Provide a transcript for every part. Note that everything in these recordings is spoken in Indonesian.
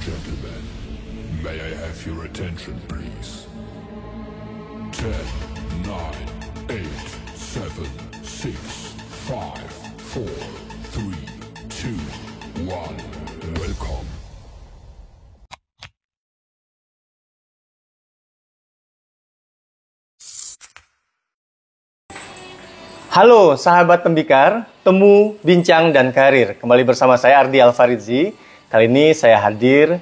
gentlemen, may I have your attention, please? 10, 9, 8, 7, 6, 5, 4, 3, 2, 1. Welcome. Halo sahabat tembikar, temu, bincang, dan karir. Kembali bersama saya Ardi Alfaridzi. Kali ini saya hadir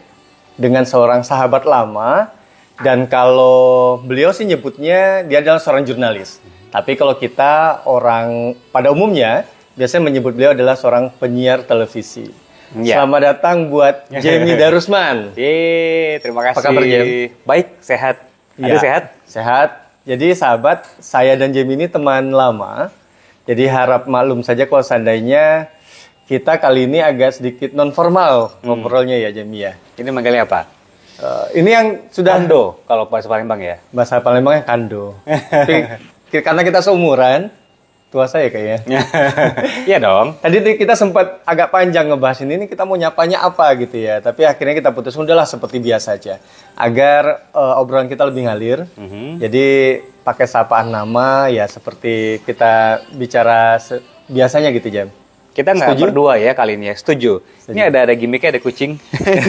dengan seorang sahabat lama. Dan kalau beliau sih nyebutnya dia adalah seorang jurnalis. Tapi kalau kita orang pada umumnya biasanya menyebut beliau adalah seorang penyiar televisi. Ya. Selamat datang buat Jamie Darusman. Terima kasih. Apa kabar, Jam? Baik, sehat. Ya, sehat? Sehat. Jadi sahabat, saya dan Jamie ini teman lama. Jadi harap maklum saja kalau seandainya kita kali ini agak sedikit non formal ngobrolnya ya Jamie ya. Ini manggilnya apa? Ini yang sudah Kando, kalau bahasa Palembang ya. Bahasa Palembangnya kando. Tapi karena kita seumuran, tua saya kayaknya. Iya dong. Tadi kita sempat agak panjang ngebahas ini kita mau nyapanya apa gitu ya. Tapi akhirnya kita putus udahlah seperti biasa aja. Agar obrolan kita lebih ngalir. Jadi pakai sapaan nama ya seperti kita bicara biasanya gitu Jam. Kita nggak berdua ya kali ini ya. Setuju. Ini ada gimmicknya, ada kucing.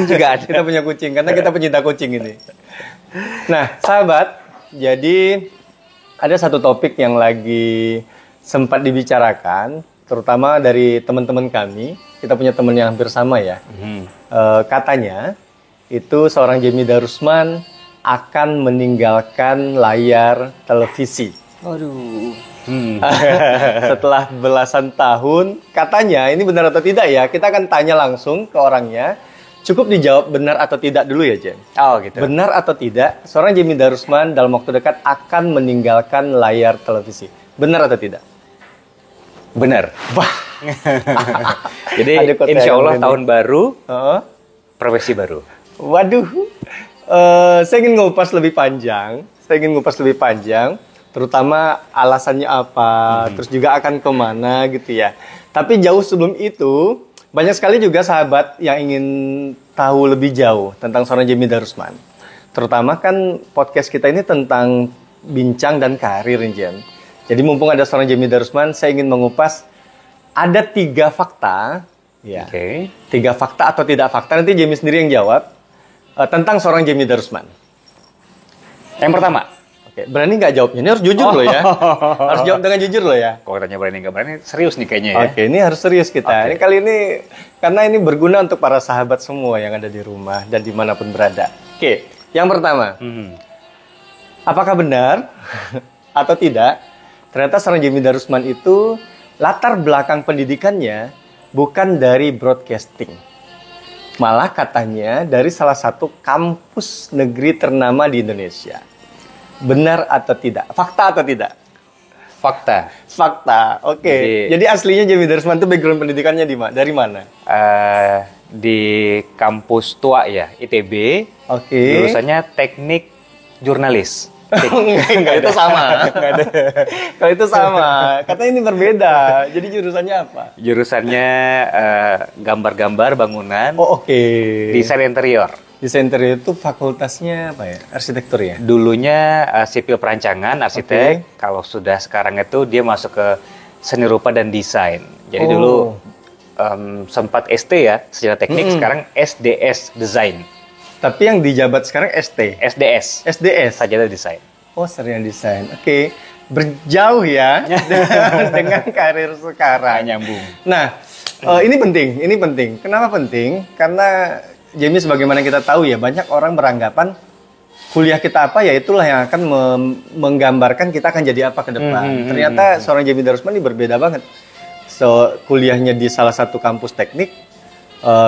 Juga ada. Kita punya kucing karena kita pencinta kucing ini. Nah sahabat, jadi ada satu topik yang lagi sempat dibicarakan, terutama dari teman-teman kami. Kita punya teman yang hampir sama ya. Katanya itu seorang Jamie Darusman akan meninggalkan layar televisi. Aduh. Setelah belasan tahun, katanya ini benar atau tidak ya? Kita akan tanya langsung ke orangnya. Cukup dijawab benar atau tidak dulu ya, Jen. Oh gitu. Benar atau tidak, seorang Jamie Darusman dalam waktu dekat akan meninggalkan layar televisi. Benar atau tidak? Benar. Wah. Jadi insya Allah tahun baru, profesi baru. Waduh. Saya ingin ngupas lebih panjang. Terutama alasannya apa, terus juga akan kemana gitu ya. Tapi jauh sebelum itu, banyak sekali juga sahabat yang ingin tahu lebih jauh tentang seorang Jamie Darusman. Terutama kan podcast kita ini tentang bincang dan karir, Jen. Jadi mumpung ada seorang Jamie Darusman, saya ingin mengupas ada 3 fakta, ya. 3 fakta atau tidak fakta, nanti Jamie sendiri yang jawab, tentang seorang Jamie Darusman. Yang pertama. Berani nggak jawabnya? Ini harus jujur loh ya. Harus jawab dengan jujur loh ya. Kalau katanya berani nggak berani, serius nih kayaknya ya. Oke, ini harus serius kita. Ini kali ini, karena ini berguna untuk para sahabat semua yang ada di rumah dan dimanapun berada. Oke, yang pertama. Apakah benar atau tidak, ternyata seorang Jamie Darusman itu latar belakang pendidikannya bukan dari broadcasting. Malah katanya dari salah satu kampus negeri ternama di Indonesia. Benar atau tidak? Fakta atau tidak? Fakta. Oke. Jadi aslinya Jamie Darusman itu background pendidikannya dari mana? Di kampus tua ya, ITB. Jurusannya teknik jurnalis. Enggak, itu sama. Kalau itu sama. Katanya ini berbeda. Jadi jurusannya apa? Jurusannya gambar-gambar bangunan. Desain interior. Desain interior itu fakultasnya apa ya? Arsitektur ya? Dulunya sipil perancangan, arsitek. Kalau sudah sekarang itu dia masuk ke seni rupa dan desain. Jadi dulu sempat ST ya, secara teknik. Sekarang SDS, design. Tapi yang dijabat sekarang ST? SDS? Sajadah desain. Sarjana desain. Oke. Berjauh ya dengan karir sekarang. Nyambung. Nah, ini penting. Kenapa penting? Karena Jamie sebagaimana kita tahu ya, banyak orang beranggapan kuliah kita apa ya itulah yang akan menggambarkan kita akan jadi apa ke depan. Ternyata seorang Jamie Darusman ini berbeda banget. Kuliahnya di salah satu kampus teknik,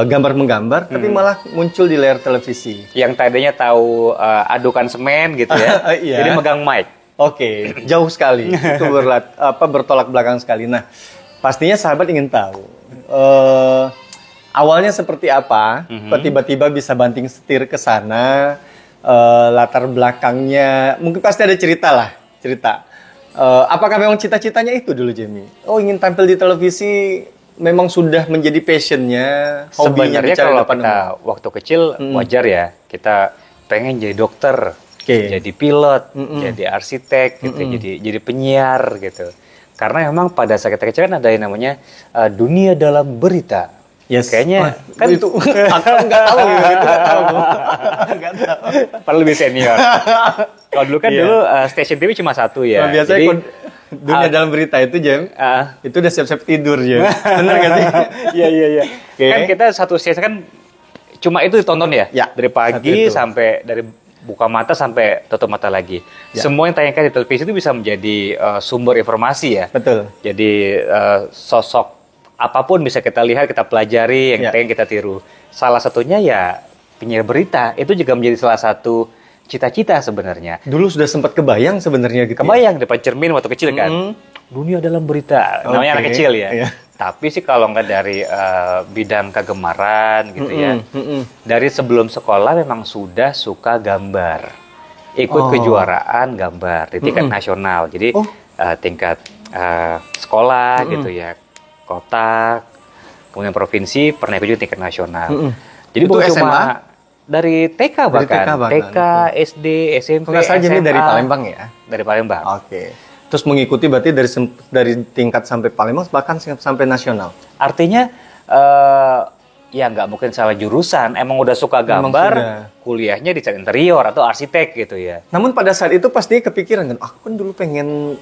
gambar-menggambar, tapi malah muncul di layar televisi. Yang tadinya tahu adukan semen gitu ya, jadi megang mic. Jauh sekali. Itu bertolak belakang sekali. Nah, pastinya sahabat ingin tahu. Awalnya seperti apa? Tiba-tiba bisa banting setir ke sana. Latar belakangnya, mungkin pasti ada cerita. Apakah memang cita-citanya itu dulu, Jamie? Ingin tampil di televisi memang sudah menjadi passionnya, hobinya Sebenarnya bicara di kalau depan kita umum? waktu kecil wajar ya, kita pengen jadi dokter, Oke. jadi pilot, jadi arsitek, gitu, jadi penyiar gitu. Karena memang pada saat kita kecil kan ada yang namanya dunia dalam berita. Yes. Kayaknya kan itu aku nggak tahu gitu, itu nggak tahu. Nggak tahu. Padahal lebih senior. Kalau dulu kan Iya. dulu stasiun TV cuma satu ya. Nah, biasanya Jadi dunia dalam berita itu Jam, itu udah siap-siap tidur Jam. Bener nggak sih? iya. Oke. Kan kita satu stasiun kan cuma itu ditonton ya. Ya, Dari satu pagi itu. sampai dari buka mata sampai tutup mata lagi. Ya. Semua yang tayangkan di televisi itu bisa menjadi sumber informasi ya. Betul. Jadi sosok apapun bisa kita lihat, kita pelajari, yang Ya. pengen kita tiru. Salah satunya ya penyiar berita. Itu juga menjadi salah satu cita-cita sebenarnya. Dulu sudah sempat kebayang sebenarnya gitu. Kebayang depan cermin waktu kecil kan? Dunia dalam berita. Namanya Oke, anak kecil ya. iya. Tapi sih kalau nggak dari bidang kegemaran gitu ya. Dari sebelum sekolah memang sudah suka gambar. Ikut kejuaraan gambar di tingkat nasional. Jadi tingkat sekolah gitu ya. Kota, kemudian provinsi, pernah ikut juga tingkat nasional. Jadi Itu bukan SMA? cuma dari TK bahkan. TK bahkan. TK, SD, SMP, Kalau nggak salah Jamie SMA. dari Palembang ya? Dari Palembang. Oke. Terus mengikuti berarti dari tingkat sampai Palembang bahkan sampai nasional. Artinya ya nggak mungkin salah jurusan, emang udah suka Memang gambar, sudah. kuliahnya di desain interior atau arsitek gitu ya. Namun pada saat itu pasti kepikiran kan, aku kan dulu pengen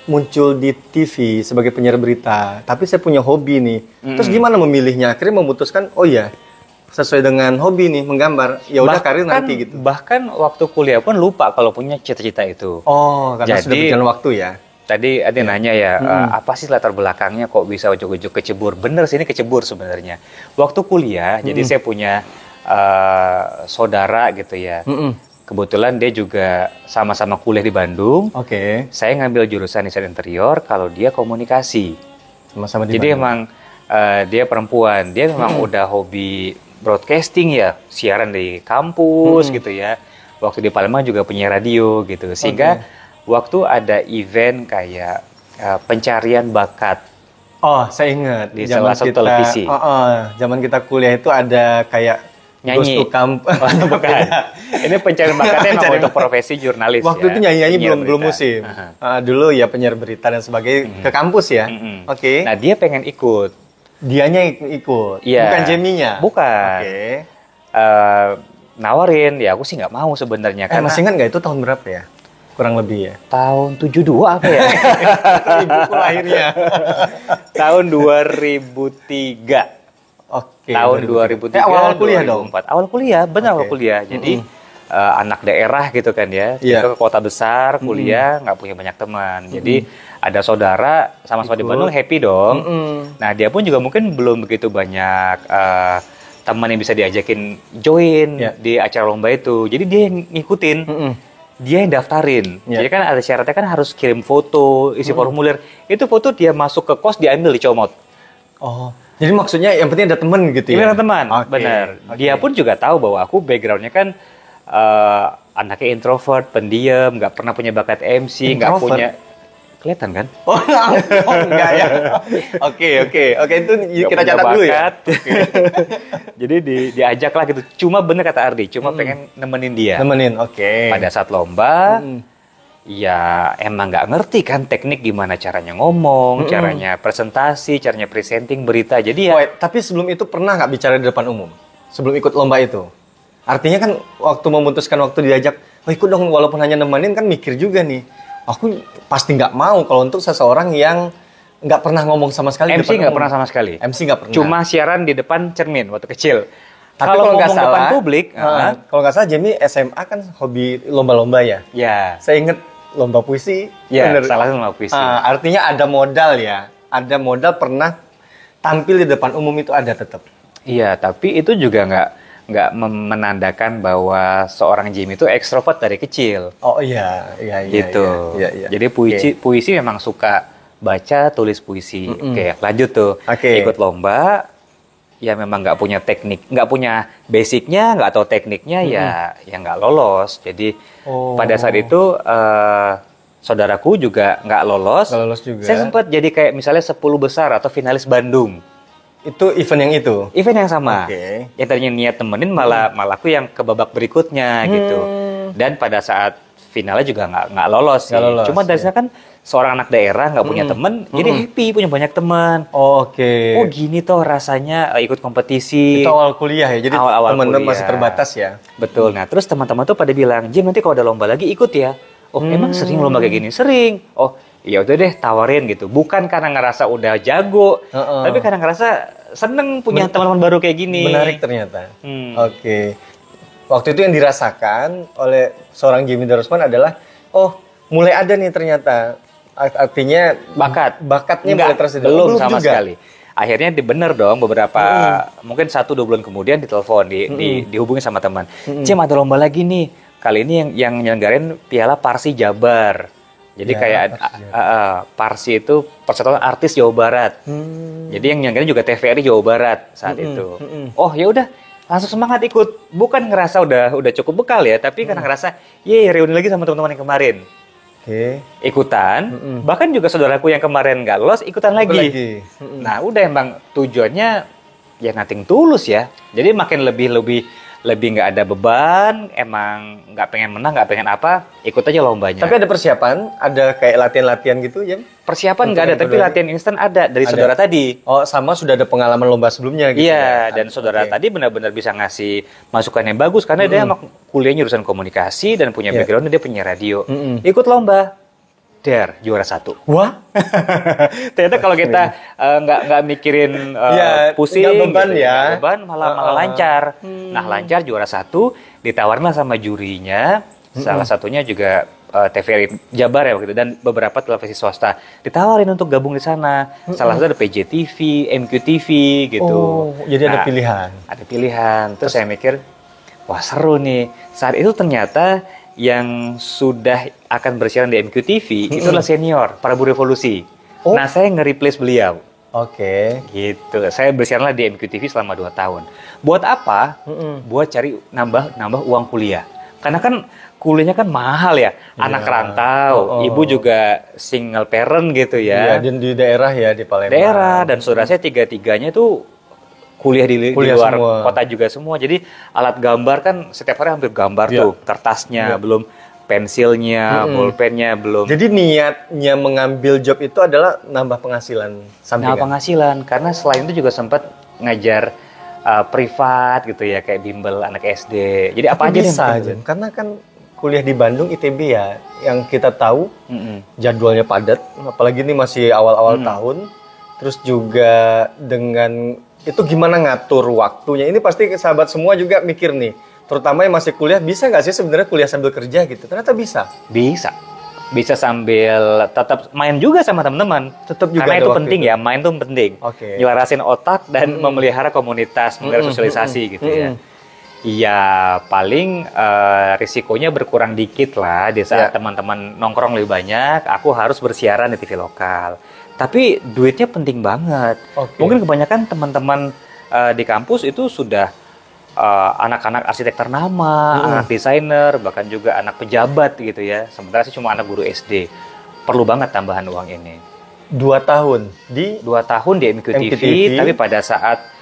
muncul di TV sebagai penyiar berita, tapi saya punya hobi nih. Terus gimana memilihnya? Akhirnya memutuskan, oh ya, sesuai dengan hobi nih menggambar. Ya udah karir nanti gitu. Bahkan waktu kuliah pun lupa kalau punya cita-cita itu. Oh, karena sudah Jadi- berjalan waktu ya. Tadi ada yang nanya ya, apa sih latar belakangnya kok bisa ujuk-ujuk kecebur? Bener sih ini kecebur sebenarnya. Waktu kuliah, jadi saya punya saudara gitu ya. Kebetulan dia juga sama-sama kuliah di Bandung. Oke. Saya ngambil jurusan desain interior, kalau dia komunikasi. Sama-sama di Jadi Bandung. emang dia perempuan, dia memang udah hobi broadcasting ya, siaran di kampus gitu ya. Waktu di Palembang juga punya radio gitu, sehingga waktu ada event kayak pencarian bakat. Oh, saya ingat. Di salah satu televisi. Zaman kita kuliah itu ada kayak Nyanyi. Ghost to Camp. Bukan. Ini pencarian bakatnya memang Pencarian untuk profesi jurnalis. Waktu ya. itu nyanyi-nyanyi Penyiar belum berita. musim. Aha. Dulu ya penyiar berita dan sebagainya ke kampus ya. Oke. Nah dia pengen ikut. Dianya ikut. Iya. Bukan Jeminya. Bukan. Oke. Nawarin, ya aku sih nggak mau sebenarnya. Karena Masih ingat nggak itu tahun berapa ya? Kurang lebih ya. tahun 72 apa ya? Ibuku lahirnya. tahun 2003. Oke. Tahun 2003. Awal-awal kuliah dong. 2004. Awal kuliah, benar awal Oke. kuliah. Jadi anak daerah gitu kan ya. Iya. Kita ke kota besar, kuliah, nggak punya banyak teman. Jadi ada saudara sama-sama di Ikut. Bandung, happy dong. Nah dia pun juga mungkin belum begitu banyak teman yang bisa diajakin join Iya. di acara lomba itu. Jadi dia yang ngikutin. Dia yang daftarin. Iya. Jadi kan ada syaratnya kan harus kirim foto, isi formulir. Itu foto dia masuk ke kos diambil, dicomot. Oh. Jadi maksudnya yang penting ada teman gitu ya? Ini teman, Oke, benar. oke. Dia pun juga tahu bahwa aku backgroundnya kan anaknya introvert, pendiam, nggak pernah punya bakat MC, nggak Introvert? punya kelihatan kan? Oh, enggak ya. Oke. Itu Nggak kita punya catat dulu ya. bakat. Jadi diajak lah gitu. Cuma bener kata Ardi, cuma pengen nemenin dia. Nemenin, oke. Pada saat lomba, ya emang nggak ngerti kan teknik gimana caranya ngomong, caranya presentasi, caranya presenting berita. Jadi ya Wait, tapi sebelum itu pernah nggak bicara di depan umum? Sebelum ikut lomba itu? Artinya kan waktu memutuskan waktu diajak, oh ikut dong walaupun hanya nemenin kan mikir juga nih. Aku pasti nggak mau kalau untuk seseorang yang nggak pernah ngomong sama sekali. di MC depan nggak umum. pernah sama sekali. MC nggak pernah. Cuma siaran di depan cermin waktu kecil. Tapi kalau kalau nggak ngomong salah, depan publik, kalau nggak salah Jamie SMA kan hobi lomba-lomba ya. ya, Saya inget lomba puisi. ya bener. salah satu puisi. Artinya ada modal ya. Ada modal pernah tampil di depan umum itu ada tetap. Iya, tapi itu juga nggak menandakan bahwa seorang Jimmy itu ekstrovert dari kecil. Oh iya. Gitu. Iya. Jadi puisi memang suka baca, tulis puisi. Oke, lanjut tuh. Oke. Ikut lomba, ya memang nggak punya teknik, nggak punya basicnya, nggak tahu tekniknya, ya nggak lolos. Jadi pada saat itu saudaraku juga nggak lolos. Nggak lolos juga. Saya sempat jadi kayak misalnya 10 besar atau finalis Bandung. Itu event yang itu. Event yang sama. Oke. Yang tadinya niat temenin malah aku yang ke babak berikutnya gitu. Dan pada saat finalnya juga nggak lolos sih. Nggak lolos, Cuma dari sana kan seorang anak daerah nggak punya temen, jadi happy punya banyak teman. Oh, oke. Oh gini toh rasanya ikut kompetisi. Itu awal kuliah ya, jadi Awal-awal teman-teman kuliah. masih terbatas ya. Betul. Nah terus teman-teman tuh pada bilang, Jim nanti kalau ada lomba lagi ikut ya. Oh emang sering lomba kayak gini? Sering. Oh ya udah deh tawarin gitu. Bukan karena ngerasa udah jago, tapi karena ngerasa seneng punya teman-teman baru kayak gini. Menarik ternyata. Hmm. Oke. Waktu itu yang dirasakan oleh seorang Jimmy Darusman adalah, oh mulai ada nih ternyata. Artinya bakatnya mulai tersedia. Belum sama juga. sekali. Akhirnya bener dong beberapa mungkin 1-2 bulan kemudian ditelepon dihubungi sama teman. Jim ada lomba lagi nih. Kali ini yang nyelenggarain Piala Parsi Jabar. Jadi Ya, kayak Parsi itu Persatuan Artis Jawa Barat. Jadi yang nyelenggarain juga TVRI Jawa Barat saat itu. Oh ya udah langsung semangat ikut. Bukan ngerasa udah cukup bekal ya, tapi karena ngerasa reuni lagi sama teman-teman yang kemarin. Oke. Ikutan, bahkan juga saudaraku yang kemarin nggak lolos ikutan lagi. Nah, udah emang tujuannya ya nothing tulus ya. Jadi makin lebih nggak ada beban, emang nggak pengen menang, nggak pengen apa, ikut aja lombanya. Tapi ada persiapan, ada kayak latihan-latihan gitu, Jam? Persiapan nggak ada, tapi latihan instan ada dari saudara tadi. Oh, sama sudah ada pengalaman lomba sebelumnya gitu. Iya, ya? dan saudara tadi benar-benar bisa ngasih masukan yang bagus karena dia emang kuliahnya jurusan komunikasi dan punya background dia punya radio. Ikut lomba, juara 1. Wah, ternyata kalau kita nggak mikirin pusing, nggak beban gitu, ya. nggak beban malah lancar. Nah lancar juara 1, ditawarin lah sama jurinya. Salah satunya juga TVRI Jabar ya waktu itu dan beberapa televisi swasta ditawarin untuk gabung di sana. Salah satu ada PJTV, MQTV gitu. Oh, jadi ada pilihan. Ada pilihan. Terus saya mikir, wah seru nih. Saat itu ternyata yang sudah akan bersiaran di MQTV itu adalah senior Prabu Revolusi. Nah saya nge-replace beliau. Oke. Gitu. Saya bersiaranlah di MQTV selama 2 tahun. Buat apa? Buat cari nambah uang kuliah. Karena kan kuliahnya kan mahal ya. Anak rantau, ibu juga single parent gitu ya. Iya, dan di daerah ya, di Palembang. Daerah, dan saudara saya 3-tiganya tuh kuliah di luar semua. kota juga semua. Jadi alat gambar kan setiap hari hampir gambar tuh. Kertasnya, belum pensilnya, bolpennya, belum. Jadi niatnya mengambil job itu adalah nambah penghasilan sampingan. Nambah penghasilan, karena selain itu juga sempat ngajar privat gitu ya, kayak bimbel anak SD. Jadi apa aja bisa aja. Karena kan kuliah di Bandung ITB ya, yang kita tahu jadwalnya padat, apalagi ini masih awal-awal tahun. Terus juga dengan itu gimana ngatur waktunya? Ini pasti sahabat semua juga mikir nih, terutama yang masih kuliah, bisa nggak sih sebenarnya kuliah sambil kerja gitu? Ternyata bisa. Bisa sambil tetap main juga sama teman-teman. Tetap juga karena ada itu waktu penting itu. ya, main tuh penting. Oke. Nyelarasin otak dan memelihara komunitas, memelihara sosialisasi gitu ya. Iya, paling risikonya berkurang dikit lah di saat teman-teman nongkrong lebih banyak. Aku harus bersiaran di TV lokal. Tapi duitnya penting banget. Mungkin kebanyakan teman-teman di kampus itu sudah anak-anak arsitek ternama, anak desainer, bahkan juga anak pejabat gitu ya. Sementara sih cuma anak guru SD. Perlu banget tambahan uang ini. 2 tahun di 2 tahun di MQTV, tapi pada saat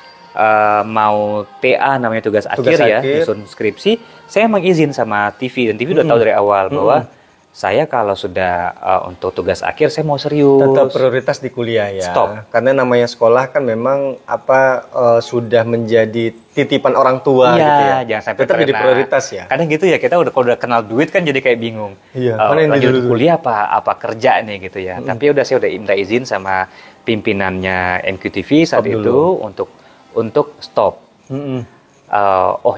mau TA namanya tugas akhir ya, nyusun skripsi, saya emang izin sama TV dan TV udah tahu dari awal bahwa saya kalau sudah untuk tugas akhir saya mau serius. Tetap prioritas di kuliah ya. Stop. Karena namanya sekolah kan memang sudah menjadi titipan orang tua gitu ya. Jangan sampai tetap jadi prioritas ya. Kadang gitu ya, kita kalau udah kenal duit kan jadi kayak bingung. Iya. Lanjut kuliah apa kerja nih gitu ya. Tapi saya udah minta izin sama pimpinannya MQTV saat itu untuk stop.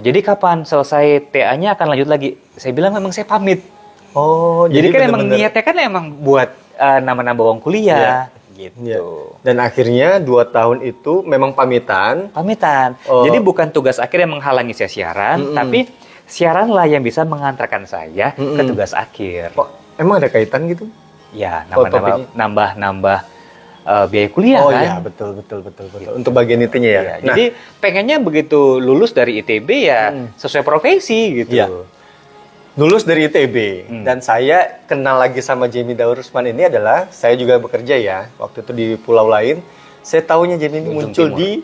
Jadi kapan selesai TA-nya akan lanjut lagi? Saya bilang memang saya pamit. Oh, jadi kan emang niatnya kan emang buat nambah-nambah uang kuliah gitu. Ya. Dan akhirnya 2 tahun itu memang pamitan. Jadi bukan tugas akhir yang menghalangi saya siaran, tapi siaranlah yang bisa mengantarkan saya ke tugas akhir. Emang ada kaitan gitu? Ya, nambah biaya kuliah kan? Iya, betul. Untuk bagian itunya ya. Nah, jadi pengennya begitu lulus dari ITB ya sesuai profesi gitu. Iya. Lulus dari ITB dan saya kenal lagi sama Jimmy Darusman ini adalah saya juga bekerja ya waktu itu di pulau lain. Saya tahunya Jimmy ini muncul di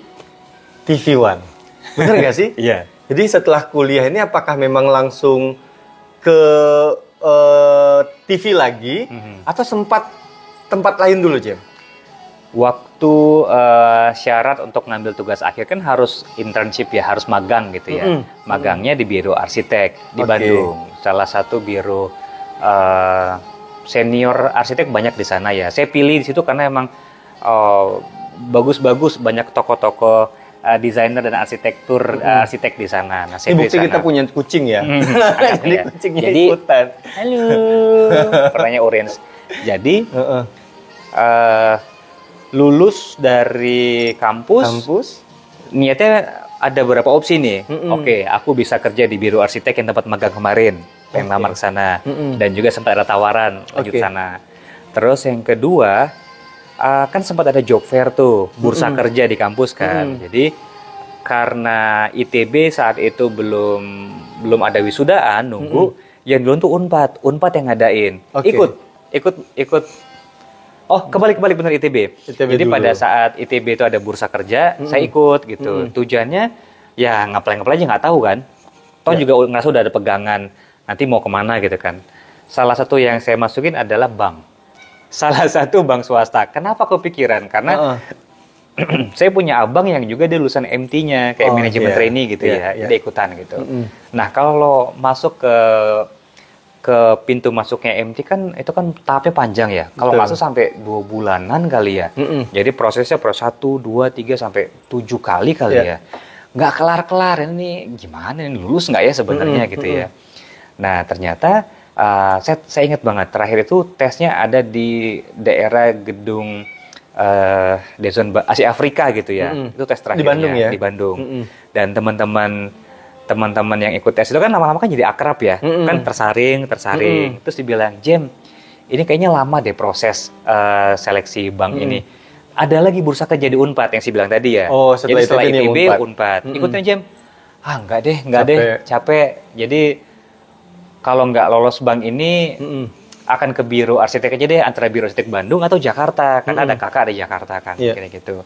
TV One. Bener nggak sih? Iya. Jadi setelah kuliah ini apakah memang langsung ke TV lagi atau sempat tempat lain dulu, Jem? Waktu syarat untuk ngambil tugas akhir kan harus internship ya, harus magang gitu ya. Magangnya di Biro Arsitek di Bandung. Salah satu biro senior arsitek banyak di sana ya. Saya pilih di situ karena emang bagus-bagus, banyak toko-toko desainer dan arsitektur arsitek di sana. Nah, saya Ini bukti di sana. kita punya kucing ya. Jadi Ya. kucingnya Jadi, ikutan. halo, warnanya orange. Jadi lulus dari kampus, niatnya ada beberapa opsi nih. Oke, aku bisa kerja di biro arsitek yang tempat magang kemarin, pengen lamar ke sana, dan juga sempat ada tawaran lanjut sana. Terus yang kedua, kan sempat ada job fair tuh, bursa kerja di kampus kan. Jadi karena ITB saat itu belum ada wisudaan, nunggu yang dulu tuh Unpad yang ngadain. Ikut. Oh, kebalik bener ITB. Jadi dulu. pada saat ITB itu ada bursa kerja, saya ikut gitu. Tujuannya ya ngapain aja nggak tahu kan. Toh juga ngerasa udah ada pegangan nanti mau kemana gitu kan. Salah satu yang saya masukin adalah bank. Salah satu bank swasta. Kenapa kepikiran? Karena saya punya abang yang juga dia lulusan MT-nya kayak manajemen trainee gitu ya. Dia ikutan gitu. Nah, kalau masuk ke pintu masuknya MT kan itu kan tahapnya panjang ya. Kalau masuk sampai 2 bulanan kali ya. Jadi prosesnya 1, 2, 3 sampai 7 kali ya. Nggak kelar-kelar, ini gimana ini lulus nggak ya sebenarnya gitu ya. Nah, ternyata saya ingat banget terakhir itu tesnya ada di daerah gedung Dezon Asia Afrika gitu ya. Itu tes terakhirnya Di Bandung ya? Di Bandung. Dan teman-teman yang ikut tes itu kan lama-lama kan jadi akrab ya. Kan tersaring. Terus dibilang, "Jem, ini kayaknya lama deh proses seleksi bank ini. Ada lagi bursa kerja di Unpad yang saya bilang tadi ya. Oh, setelah jadi setelah ITB ITB Unpad. Unpad. Ikutin Jem. Enggak deh, capek. Jadi kalau nggak lolos bank ini akan ke biro arsitek aja deh, antara biro arsitek Bandung atau Jakarta, karena ada kakak di Jakarta kan, kayak gitu.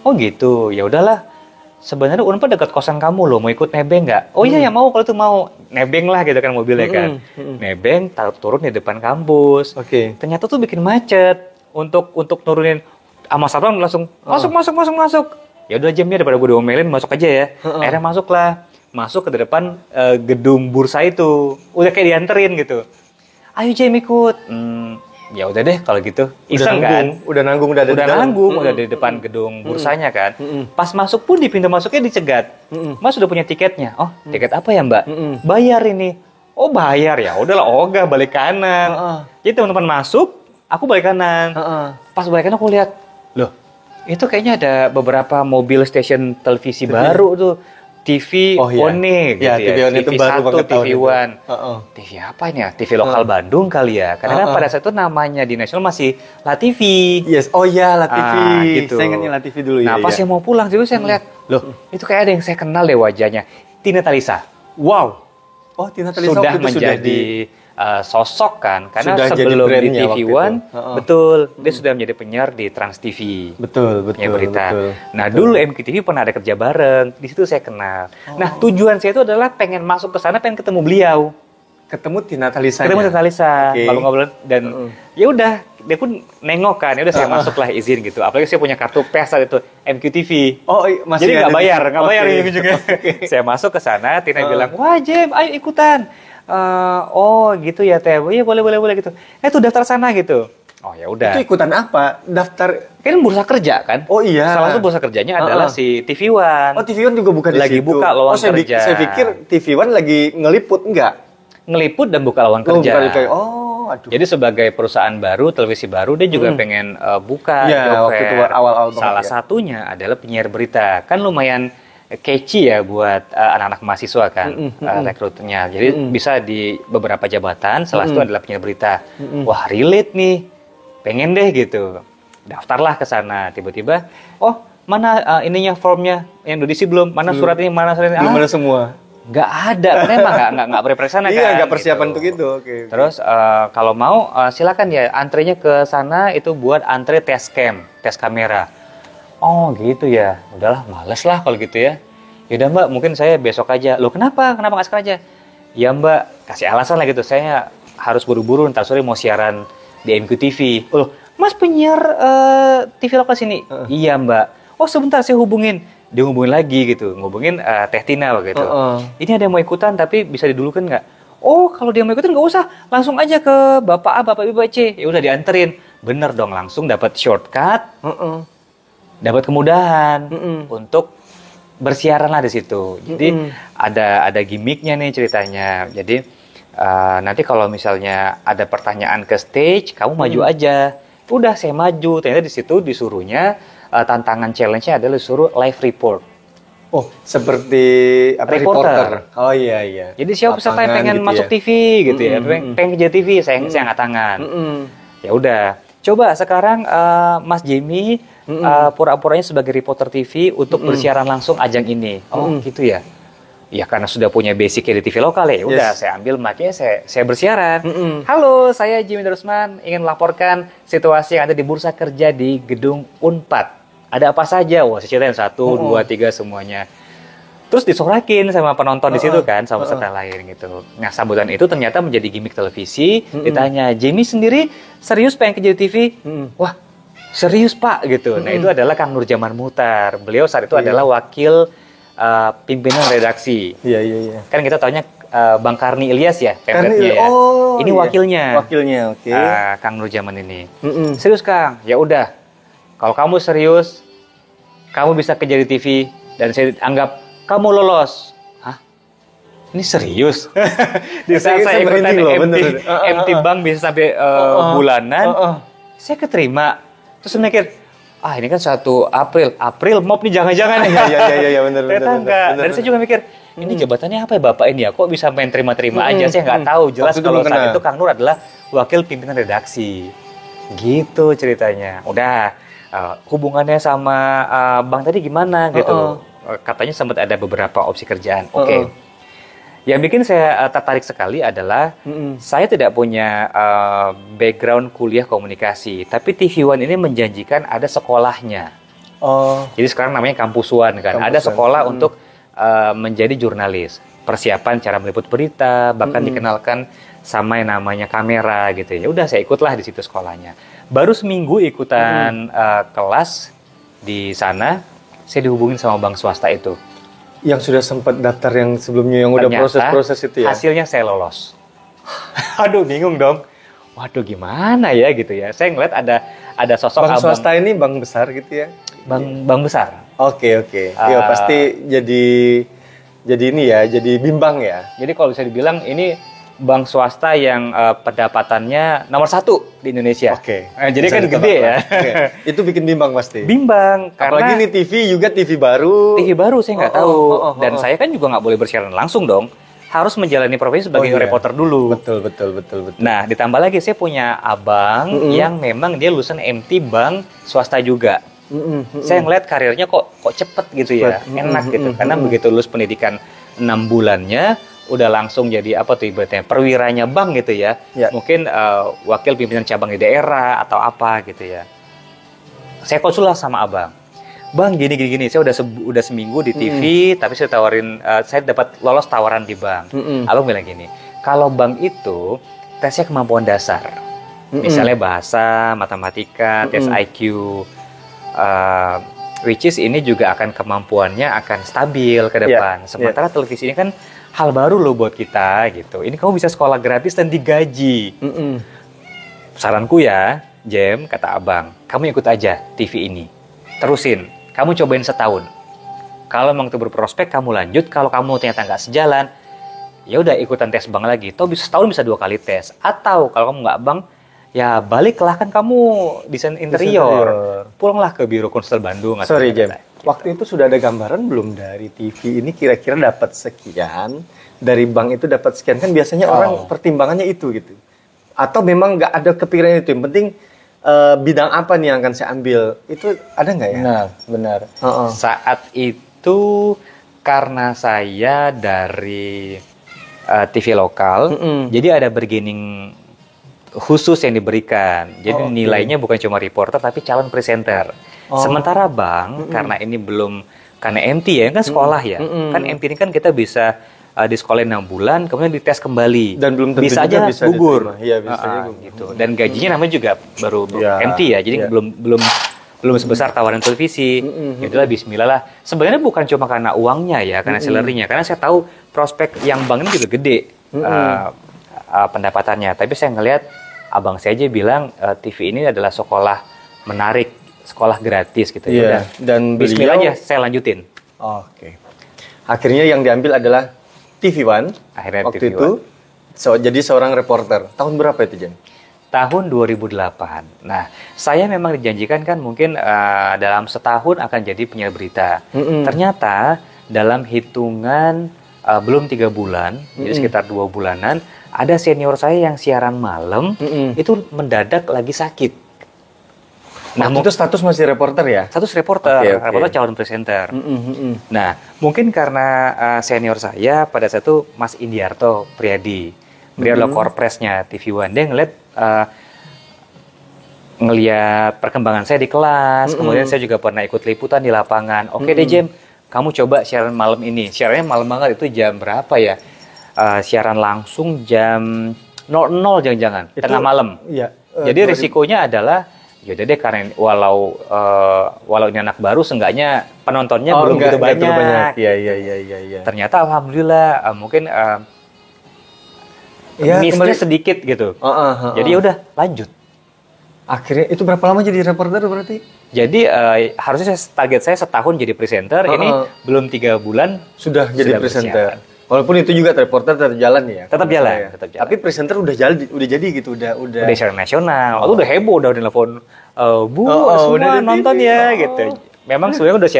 Oh gitu, ya udahlah. Sebenarnya Unpad dekat kosan kamu loh, mau ikut nebeng nggak? Oh iya ya mau, kalau itu mau nebeng lah gitu kan mobilnya kan. Nebeng, turun di depan kampus. Ternyata tuh bikin macet untuk nurunin. Sama satpam langsung masuk. Ya udah Jamnya daripada gue diomelin, masuk aja ya. Akhirnya masuk ke depan gedung bursa itu, udah kayak dianterin gitu. Ayo Jam ikut. Ya udah deh kalau gitu. Iseng kan? Udah nanggung udah di depan gedung bursanya kan. Pas masuk pun di pintu masuknya dicegat. Mas sudah punya tiketnya. Oh, tiket apa ya Mbak? Bayar ini. Oh bayar ya. Udahlah ogah balik kanan. Jadi teman-teman masuk, aku balik kanan. Pas balik kanan aku lihat, loh itu kayaknya ada beberapa mobil stasiun televisi baru tuh. TV One gitu ya. TV One itu baru banget TV One. TV apa ini ya? TV lokal Bandung kali ya. Karena kan pada saat itu namanya di nasional masih La TV. Yes, oh iya La TV. Gitu. Saya ingatnya La TV dulu ya. Nah, pas saya mau pulang itu saya ngeliat, loh, itu kayak ada yang saya kenal deh wajahnya. Tina Talisa. Wow. Oh, Tina Talisa sudah waktu itu menjadi sosok kan, karena sudah sebelum di brandnya TV One, betul, dia sudah menjadi penyiar di Trans TV. Betul. Berita. Nah, dulu MQTV pernah ada kerja bareng, di situ saya kenal. Nah, tujuan saya itu adalah pengen masuk ke sana, pengen ketemu beliau. Ketemu Tina Talisa. Kalau ngobrol dan ya udah, dia pun nengok kan, ya udah saya masuklah izin gitu. Apalagi saya punya kartu pes saat itu MQTV. Oh, masih jadi nggak bayar ini juga. Saya masuk ke sana, Tina bilang, wah Jem, ayo ikutan. Oh gitu ya Teh, iya boleh gitu. Tuh daftar sana gitu. Oh ya udah. Itu ikutan apa? Daftar kan bursa kerja kan? Oh iya. Salah satu bursa kerjanya adalah si TV One. Oh TV One juga bukan lagi di situ. Buka lowongan kerja. Saya pikir TV One lagi ngeliput, enggak? Ngeliput dan buka lowongan kerja. Aduh. Jadi sebagai perusahaan baru, televisi baru, dia juga pengen buka job waktu itu awal-awal salah satunya adalah penyiar berita. Kan lumayan catchy ya buat anak-anak mahasiswa kan rekrutnya. Jadi bisa di beberapa jabatan, salah satu adalah penyiar berita. Wah, relate nih. Pengen deh gitu. Daftarlah ke sana. Tiba-tiba, oh, mana ininya formnya yang udah diisi belum? Mana surat ini? Mana surat ini? Belum ada semua. Nggak ada, karena emang nggak prepare-sana kan. Iya, nggak persiapan untuk itu. Terus kalau mau silakan ya antrenya ke sana itu buat antre tes cam, tes kamera. Oh gitu ya, udahlah males lah kalau gitu ya. Yaudah Mbak, mungkin saya besok aja. Loh kenapa? Kenapa nggak sekarang aja? Ya Mbak, kasih alasan lah gitu. Saya harus buru-buru, ntar sore mau siaran di MQTV. Oh, Mas penyiar TV lokal sini? Iya Mbak. Oh sebentar saya hubungin. Dia hubungin lagi gitu, ngubungin Teh Tina gitu. Ini ada yang mau ikutan tapi bisa didulukan nggak? Oh kalau dia mau ikutan nggak usah, langsung aja ke Bapak A, Bapak B, Bapak C. Ya udah dianterin. Bener dong, langsung dapat shortcut. Dapat kemudahan untuk bersiaran lah di situ. Jadi ada gimmicknya nih ceritanya. Jadi nanti kalau misalnya ada pertanyaan ke stage, kamu maju aja. Udah saya maju. Ternyata di situ disuruhnya tantangan challenge-nya adalah disuruh live report. Oh, seperti apa, reporter. Oh iya. Jadi siapa peserta yang pengen gitu masuk ya? TV gitu ya, pengen kerja TV, saya angkat tangan. Ya udah, coba sekarang Mas Jamie pura-puranya sebagai reporter TV untuk bersiaran langsung ajang ini. Oh gitu ya. Ya karena sudah punya basicnya di TV lokal ya, udah saya ambil makanya saya bersiaran. Halo, saya Jamie Darusman ingin melaporkan situasi yang ada di bursa kerja di gedung Unpad. Ada apa saja? Wah, saya ceritain 1, 2, 3 semuanya. Terus disorakin sama penonton di situ kan, sama peserta lain gitu. Nah, sambutan itu ternyata menjadi gimmick televisi. Ditanya, Jamie sendiri serius pengen kerja di TV? Wah, serius Pak gitu. Nah, itu adalah Kang Nur Jaman Muhtar. Beliau saat itu adalah wakil pimpinan redaksi. Iya. Kan kita taunya Bang Karni Ilyas ya, pemretnya ya. Oh, ini wakilnya. Wakilnya, oke. Kang Nur Jaman ini. Serius Kang? Ya udah. Kalau kamu serius, kamu bisa kerja di TV dan saya anggap kamu lolos. Hah? Ini serius? Di saat saya ikutan MT Bank bisa sampai bulanan, saya keterima. Terus saya mikir, ini kan 1 April mop nih jangan-jangan. Iya, benar. Ternyata enggak. Dan saya juga mikir, ini jabatannya apa ya Bapak ini ya? Kok bisa main terima-terima aja? Saya nggak tahu. Jelas kalau saat itu Kang Nur adalah wakil pimpinan redaksi. Gitu ceritanya. Udah. Hubungannya sama Bang tadi gimana gitu. Katanya sempat ada beberapa opsi kerjaan. Oke. Yang bikin saya tertarik sekali adalah saya tidak punya background kuliah komunikasi, tapi TV One ini menjanjikan ada sekolahnya. Jadi sekarang namanya Kampus One kan. Ada sekolah untuk menjadi jurnalis. Persiapan cara meliput berita, bahkan dikenalkan sama yang namanya kamera gitu ya. Udah saya ikutlah di situ sekolahnya. Baru seminggu ikutan kelas di sana, saya dihubungin sama bank swasta itu. Yang sudah sempat daftar yang sebelumnya yang udah proses-proses itu ya? Hasilnya saya lolos. Aduh bingung dong. Waduh gimana ya gitu ya. Saya ngeliat ada sosok bank swasta ini bank besar gitu ya? Bank besar. Oke. Ya pasti jadi ini ya, jadi bimbang ya. Jadi kalau bisa dibilang ini bank swasta yang pendapatannya nomor 1 di Indonesia. Oke. Jadi kan gede ya. Itu bikin bimbang pasti. Bimbang. Apalagi ini TV juga TV baru. TV baru saya nggak tahu. Dan saya kan juga nggak boleh bersiaran langsung dong. Harus menjalani profesi sebagai reporter dulu. Betul. Nah ditambah lagi saya punya abang yang memang dia lulusan MT Bank swasta juga. Saya ngeliat karirnya kok cepet gitu ya. Enak gitu. Karena begitu lulus pendidikan 6 bulannya udah langsung jadi apa tuh ibaratnya perwiranya bank gitu ya. Mungkin wakil pimpinan cabang di daerah atau apa gitu ya. Saya konsul sama abang. Bang gini. Saya udah seminggu di TV tapi saya saya dapat lolos tawaran di bank. Abang bilang gini, kalau bank itu tesnya kemampuan dasar. Misalnya bahasa, matematika, tes IQ, which is ini juga akan kemampuannya akan stabil ke depan. Sementara televisi ini kan hal baru loh buat kita gitu. Ini kamu bisa sekolah gratis dan digaji. Saranku ya, Jem, kata abang, kamu ikut aja TV ini. Terusin, kamu cobain setahun. Kalau memang itu berprospek, kamu lanjut. Kalau kamu ternyata nggak sejalan, ya udah ikutan tes bank lagi. Toh bisa setahun bisa 2 kali tes. Atau kalau kamu nggak bank, ya baliklah kan kamu desain interior. Pulanglah ke Biro Konsul Bandung. Sorry Jem, waktu itu sudah ada gambaran belum dari TV ini kira-kira dapat sekian, dari bank itu dapat sekian, kan biasanya orang pertimbangannya itu gitu. Atau memang nggak ada kepikiran itu, yang penting bidang apa nih yang akan saya ambil, itu ada nggak ya? Benar. Saat itu karena saya dari TV lokal, jadi ada bargaining khusus yang diberikan. Jadi nilainya bukan cuma reporter tapi calon presenter. Sementara bank karena ini belum, karena MT ya kan sekolah ya. Kan MT ini kan kita bisa di sekolah 6 bulan, kemudian dites kembali. Dan belum tentu bisa juga aja bisa gugur. Iya, bisa aja gugur. Gitu. Dan gajinya namanya juga baru Ya, MT ya, jadi ya. belum sebesar tawaran televisi. Itulah bismillah lah. Sebenarnya bukan cuma karena uangnya ya, karena salary-nya. Karena saya tahu prospek yang bank ini juga gede pendapatannya. Tapi saya ngelihat abang saya aja bilang TV ini adalah sekolah menarik, sekolah gratis gitu ya. Iya, dan bismillah beliau- aja saya lanjutin. Oke. Akhirnya yang diambil adalah TV One. Akhirnya waktu TV itu jadi seorang reporter. Tahun berapa itu, Jen? Tahun 2008. Nah, saya memang dijanjikan kan mungkin dalam setahun akan jadi penyiar berita. Ternyata dalam hitungan belum 3 bulan, jadi sekitar 2 bulanan, ada senior saya yang siaran malam itu mendadak lagi sakit. Nah, itu status masih reporter ya? Status reporter, Oke, oke. reporter calon presenter. Nah, mungkin karena senior saya pada saat itu Mas Indiarto Priadi, beliau adalah korpresnya TV One. Dia ngelihat perkembangan saya di kelas, kemudian saya juga pernah ikut liputan di lapangan. Oke deh Jem, kamu coba siaran malam ini. Siarannya malam banget, itu jam berapa ya? Siaran langsung jam 00 jangan-jangan, tengah malam. Iya. Jadi risikonya adalah yaudah deh, karena walau ini anak baru, seenggaknya penontonnya belum begitu banyak. Iya. Ternyata alhamdulillah mungkin miss-nya sedikit gitu. Jadi ya udah lanjut. Akhirnya itu berapa lama jadi reporter berarti? Jadi harusnya target saya setahun jadi presenter, ini belum 3 bulan Sudah jadi presenter. bersiaran. Walaupun itu juga reporter tetap jalan ya. Tetap jalan, Ya. tetap jalan. Tapi presenter udah jadi gitu, udah. Udah siaran nasional, udah heboh, udah nelfon Bu udah semua di nonton TV. ya gitu. Memang sebenarnya udah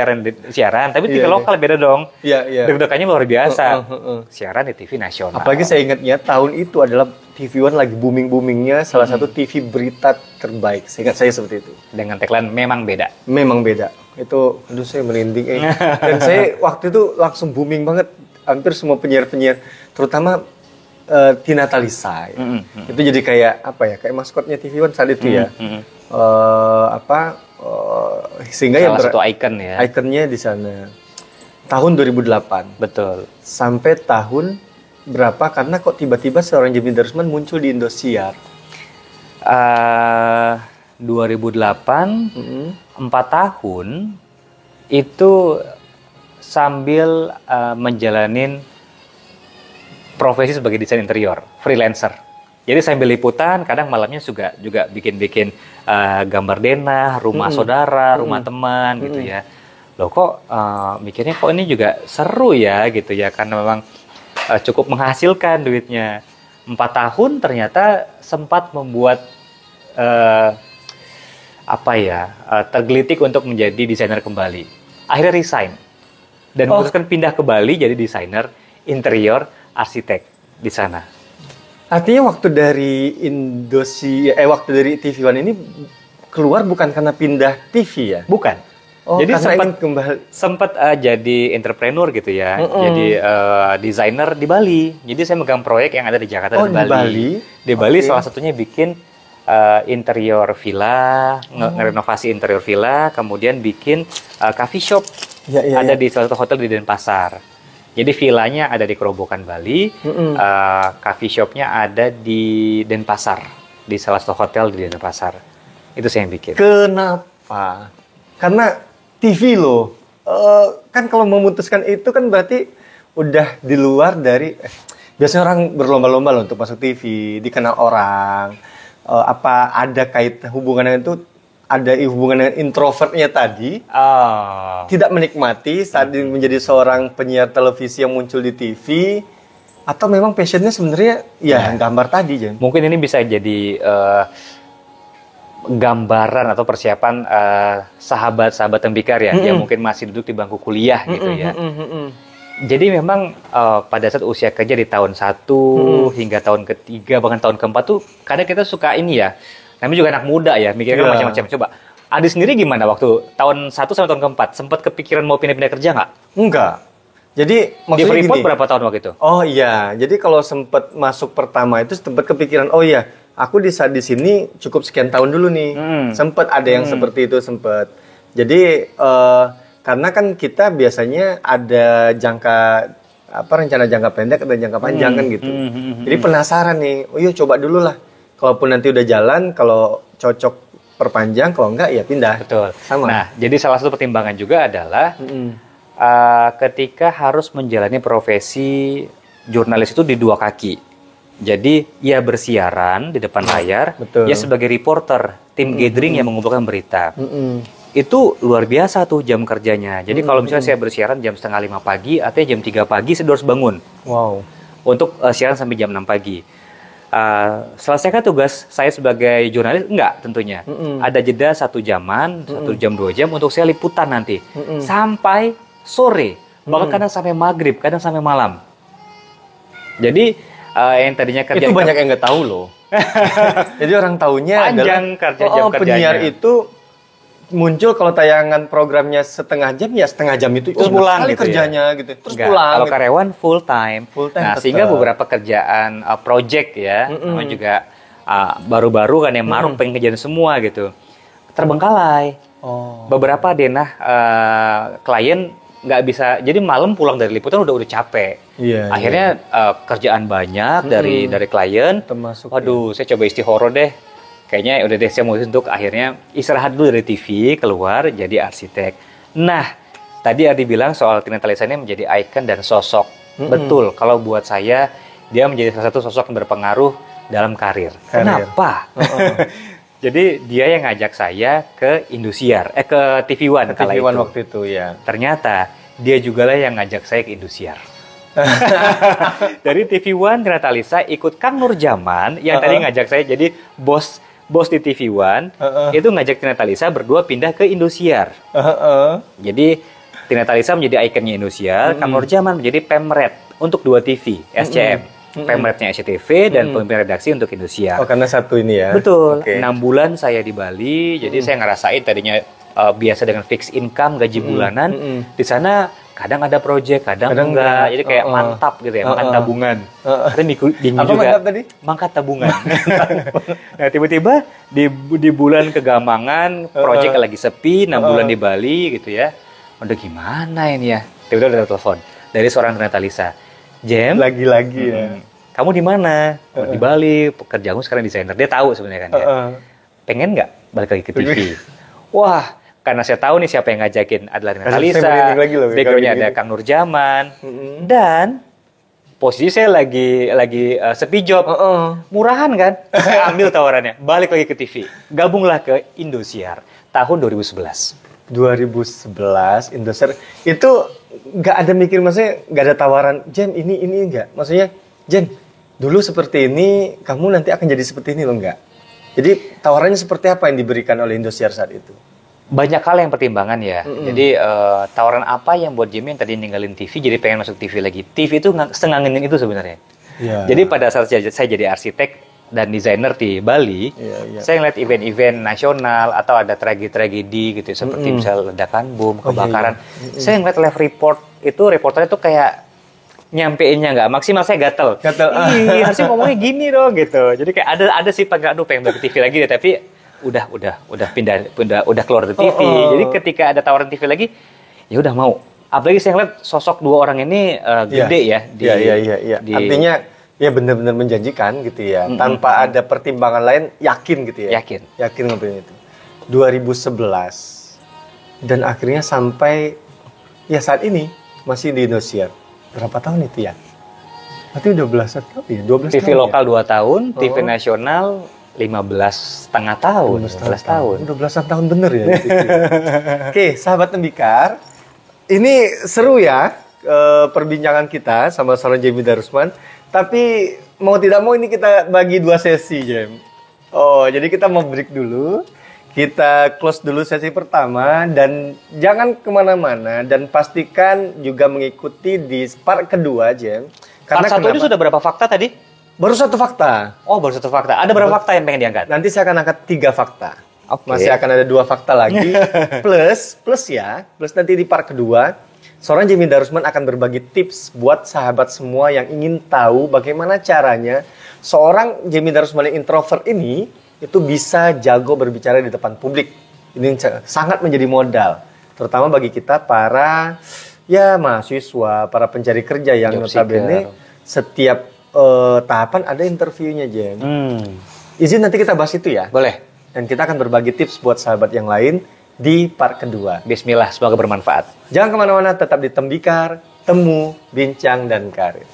siaran, tapi TV lokal beda dong. Iya. Deg-degannya luar biasa. Siaran di TV nasional. Apalagi saya ingatnya tahun itu adalah TV One lagi booming-boomingnya, salah satu TV berita terbaik. Seingat saya seperti itu. Dengan tagline memang beda. Memang beda. Itu, aduh saya merinding. Dan saya waktu itu langsung booming banget. Hampir semua penyiar-penyiar, terutama Tina Talisay. Itu jadi kayak apa ya? Kayak maskotnya TV One saat itu ya. Sehingga Salah satu ikon ya. ikonnya di sana. Tahun 2008. Betul. Sampai tahun berapa? Karena kok tiba-tiba seorang Jimmy Darusman muncul di Indosiar. 2008, 4 tahun itu sambil menjalanin profesi sebagai desain interior, freelancer. Jadi sambil liputan, kadang malamnya juga bikin-bikin gambar denah, rumah saudara, rumah teman gitu ya. Loh kok mikirnya kok ini juga seru ya gitu ya, karena memang cukup menghasilkan duitnya. 4 tahun ternyata sempat membuat tergelitik untuk menjadi desainer kembali. Akhirnya resign dan memutuskan pindah ke Bali jadi desainer interior arsitek di sana. Artinya waktu dari waktu dari TV One ini keluar bukan karena pindah TV ya? Bukan. Jadi Jadi kembali. sempat jadi entrepreneur gitu ya. Jadi desainer di Bali. Jadi saya megang proyek yang ada di Jakarta dan Bali. Bali. Di Bali salah satunya bikin interior villa, ngerenovasi interior villa, kemudian bikin coffee shop. Ada di salah satu hotel di Denpasar. Jadi villanya ada di Kerobokan Bali, coffee shopnya ada di Denpasar, di salah satu hotel di Denpasar. Itu saya yang bikin. Kenapa? Karena TV loh. Kan kalau memutuskan itu kan berarti udah di luar dari. Biasanya orang berlomba-lomba loh untuk masuk TV, dikenal orang. Apa ada hubungan itu? Ada hubungan dengan introvertnya tadi, tidak menikmati saat menjadi seorang penyiar televisi yang muncul di TV, atau memang passionnya sebenarnya gambar tadi, Jen? Mungkin ini bisa jadi gambaran atau persiapan sahabat-sahabat tembikar ya, yang mungkin masih duduk di bangku kuliah gitu ya. Jadi memang pada saat usia kerja di tahun 1 hingga tahun ketiga, bahkan tahun keempat tuh kadang kita suka ini ya, namanya juga anak muda ya, mikirnya macam-macam. Coba, Adi sendiri gimana waktu tahun 1 sampai tahun keempat? Sempat kepikiran mau pindah-pindah kerja nggak? Enggak. Jadi Di maksudnya Freeport gini. berapa tahun waktu itu? Oh iya, jadi kalau sempat masuk pertama itu sempat kepikiran, oh iya, aku di sini cukup sekian tahun dulu nih. Sempat ada yang seperti itu, sempat. Jadi karena kan kita biasanya ada rencana jangka pendek dan jangka panjang kan gitu. Jadi penasaran nih, oh yuk coba dulu lah. Kalaupun nanti udah jalan, kalau cocok perpanjang, kalau enggak ya pindah. Betul. Sama. Nah, jadi salah satu pertimbangan juga adalah ketika harus menjalani profesi jurnalis itu di dua kaki. Jadi ia bersiaran di depan layar, Betul. ia sebagai reporter, tim gathering yang mengumpulkan berita. Itu luar biasa tuh jam kerjanya. Jadi kalau misalnya saya bersiaran jam 4:30 pagi, artinya jam 3 pagi saya harus bangun. Wow. Untuk siaran sampai jam 6 pagi. Selesaikan tugas saya sebagai jurnalis? Enggak tentunya. Ada jeda 1 jaman, 1 jam 2 jam untuk saya liputan nanti. Sampai sore, bahkan kadang sampai maghrib, kadang sampai malam. Jadi yang tadinya kerja itu banyak yang nggak tahu loh. Jadi orang taunya panjang kerja jam kerjanya. Penyiar itu muncul kalau tayangan programnya setengah jam ya setengah jam itu terus pulang gitu kerjanya ya? Gitu. Terus Enggak, pulang. kalau gitu. karyawan full time. Nah, tetap. sehingga beberapa kerjaan project ya, namanya juga baru-baru kan yang marung pengen kerjaan semua gitu. Terbengkalai. Beberapa denah klien nggak bisa, jadi malam pulang dari liputan udah capek. Akhirnya kerjaan banyak dari klien. Termasuk. Waduh, saya coba istihoro deh. Kayaknya udah deh saya mau untuk akhirnya istirahat dulu dari TV, keluar jadi arsitek. Nah, tadi Ardi bilang soal Tina Talisa ini menjadi ikon dan sosok. Betul, kalau buat saya dia menjadi salah satu sosok yang berpengaruh dalam karir. Kenapa? Jadi dia yang ngajak saya ke Indosiar, ke TV One kala itu. waktu itu ya. Ternyata dia juga lah yang ngajak saya ke Indosiar. Dari TV One Tina Talisa ikut Kang Nurjaman yang tadi ngajak saya jadi bos di TV One, itu ngajak Tina Talisa berdua pindah ke Indosiar. Jadi Tina Talisa menjadi ikonnya Indosiar, Kang Nurjaman menjadi pemret untuk 2 TV, SCM. Pemretnya SCTV dan pemimpin redaksi untuk Indosiar. Oh, karena satu ini ya. Betul. 6 bulan saya di Bali, jadi saya ngerasain tadinya biasa dengan fixed income, gaji bulanan. Di sana kadang ada project, kadang enggak. Jadi kayak mantap gitu ya, makan tabungan. Tapi bingung Apa juga. mantap tadi? Mangkat tabungan. Nah, tiba-tiba di bulan kegamangan, project lagi sepi, 6 bulan di Bali gitu ya. Udah gimana ini ya? Tiba-tiba ada telepon dari seorang Tina Talisa. Jem, Lagi-lagi ya. kamu di mana? Di Bali, pekerjaanmu sekarang desainer. Dia tahu sebenarnya kan ya. Pengen nggak balik lagi ke TV? Wah, karena saya tahu nih siapa yang ngajakin adalah Tina Talisa. Backgroundnya ada Kang Nurjaman. Dan posisi saya lagi sepi job. Murahan kan? Saya ambil tawarannya. Balik lagi ke TV. Gabunglah ke Indosiar tahun 2011. 2011 Indosiar itu nggak ada mikir, maksudnya nggak ada tawaran Jen ini nggak, maksudnya Jen dulu seperti ini kamu nanti akan jadi seperti ini loh, nggak? Jadi tawarannya seperti apa yang diberikan oleh Indosiar saat itu? Banyak hal yang pertimbangan ya. Jadi tawaran apa yang buat Jimmy yang tadi ninggalin TV jadi pengen masuk TV lagi? TV itu sengangenin itu sebenarnya. Jadi pada saat saya jadi arsitek dan desainer di Bali, saya ngeliat event-event nasional atau ada tragedi gitu seperti misal ledakan bom, kebakaran. Saya ngeliat live report itu reporternya tuh kayak nyampeinnya nggak maksimal, saya gatel. Harusnya ngomongnya gini dong gitu. Jadi kayak ada sih pengen balik ke TV lagi deh, tapi udah pindah keluar dari TV. Jadi ketika ada tawaran TV lagi, ya udah mau. Apalagi saya ngeliat sosok 2 orang ini gede ya. Artinya ya benar-benar menjanjikan gitu ya. Tanpa ada pertimbangan lain, yakin gitu ya. Yakin ngobrolin itu. 2011 dan akhirnya sampai ya saat ini masih di Indosiar. Berapa tahun itu ya? Berarti udah belasan tahun ya? 12 TV tahun lokal ya? 2 tahun, TV nasional 15,5 tahun, 15 tahun. Udah belasan tahun bener ya. Oke, sahabat Tembikar, ini seru ya perbincangan kita sama seorang Jemmy Darusman. Tapi mau tidak mau ini kita bagi 2 sesi, Jem. Jadi kita mau break dulu. Kita close dulu sesi pertama dan jangan kemana-mana dan pastikan juga mengikuti di part kedua, Jem. Karena part 1 ini sudah berapa fakta tadi? Baru 1 fakta. Oh, baru 1 fakta. Ada berapa fakta yang pengen diangkat? Nanti saya akan angkat 3 fakta. Okay. Masih akan ada 2 fakta lagi. plus nanti di part kedua, seorang Jemmy Darusman akan berbagi tips buat sahabat semua yang ingin tahu bagaimana caranya seorang Jemmy Darusman yang introvert ini itu bisa jago berbicara di depan publik. Ini sangat menjadi modal, terutama bagi kita para ya mahasiswa, para pencari kerja yang Job notabene seeker. setiap tahapan ada interviewnya, Jen. Hmm. Izin nanti kita bahas itu ya. Boleh. Dan kita akan berbagi tips buat sahabat yang lain di part kedua. Bismillah, semoga bermanfaat. Jangan kemana-mana, tetap di Tembikar, Temu, Bincang, dan Karir.